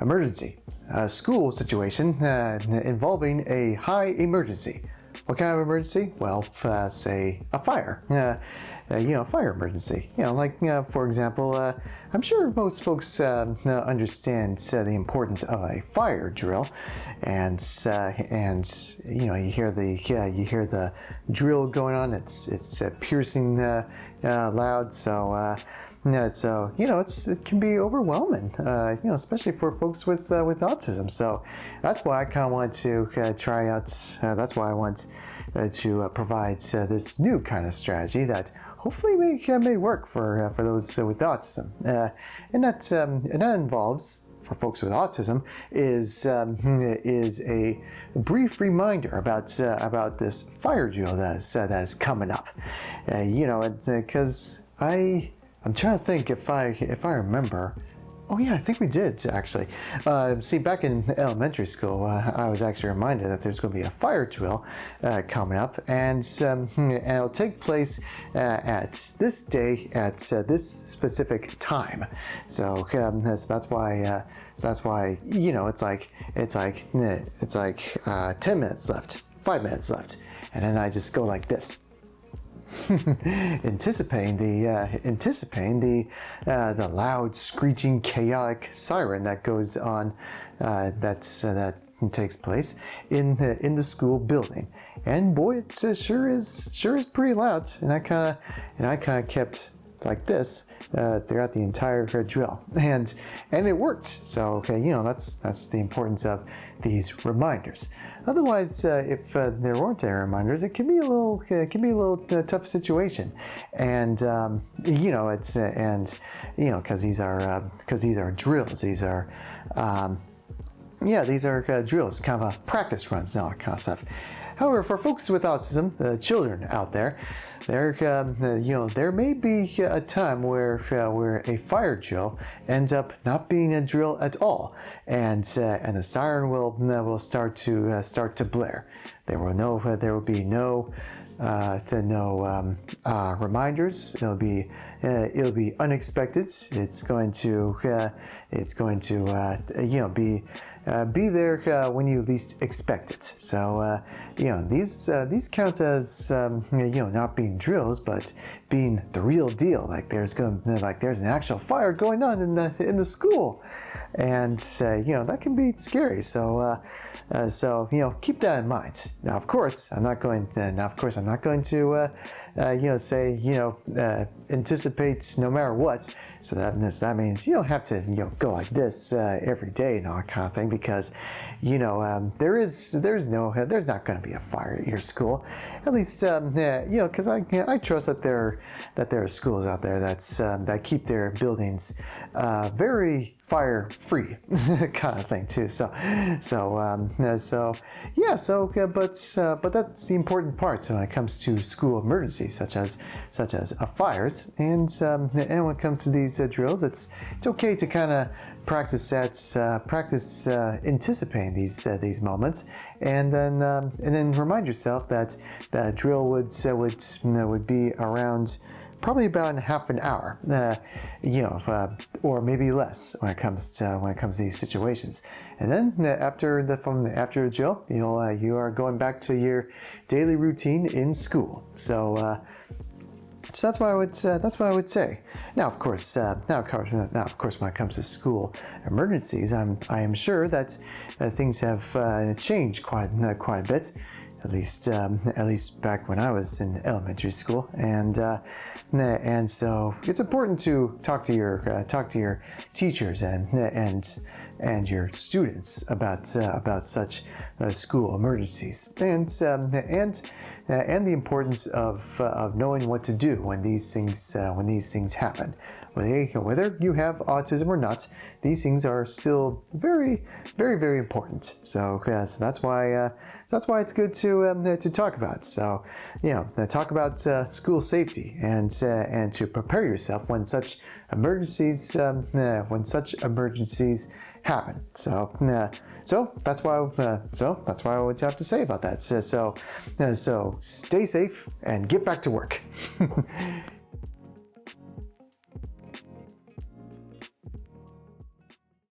emergency, a school situation involving a high emergency. What kind of emergency? Well, say a fire. Fire emergency. Like for example, I'm sure most folks understand the importance of a fire drill, and you hear the drill going on. It's piercing loud. So it can be overwhelming. Especially for folks with autism. So that's why I kind of want to try out. That's why I want to provide this new kind of strategy that hopefully may work for those with autism. And that involves, for folks with autism, is a brief reminder about this fire drill that's coming up. Because I'm trying to think if I remember. Oh yeah, I think we did actually. See, back in elementary school, I was actually reminded that there's going to be a fire drill coming up, and it'll take place at this day at this specific time. So that's why. It's like 10 minutes left, 5 minutes left, and then I just go like this. anticipating the loud, screeching, chaotic siren that goes on, that takes place in the school building, and boy, it sure is pretty loud. And I kind of kept like this throughout the entire drill, and it worked. So that's the importance of these reminders. Otherwise, if there weren't any reminders, it can be a little tough situation, and because these are drills. These are drills, kind of practice runs, and all that kind of stuff. However, for folks with autism, the children out there, there may be a time where a fire drill ends up not being a drill at all, and the siren will start to blare. There will be no reminders. It'll be unexpected. It's going to be there when you least expect it. So these count as not being drills, but being the real deal. Like there's an actual fire going on in the school, and that can be scary. So keep that in mind. Now, of course, I'm not going to anticipate no matter what. So that means you don't have to go like this every day and all that kind of thing, because there's not going to be a fire at your school, at least because I trust that there are schools out there that keep their buildings very fire free kind of thing too. But that's the important part when it comes to school emergencies, such as fires, and when it comes to these drills, it's okay to kind of practice anticipating these moments, and then remind yourself that the drill would be around probably about half an hour, or maybe less when it comes to these situations. And then after the drill, you are going back to your daily routine in school. So that's what I would say. Now, of course, when it comes to school emergencies, I am sure that things have changed quite a bit. At least back when I was in elementary school, and so it's important to talk to your teachers and your students about such school emergencies, and the importance of knowing what to do when these things happen. Whether you have autism or not, these things are still very, very, very important. So that's why it's good to talk about. So talk about school safety, and to prepare yourself when such emergencies happen. So that's why I would have to say about that. So stay safe and get back to work.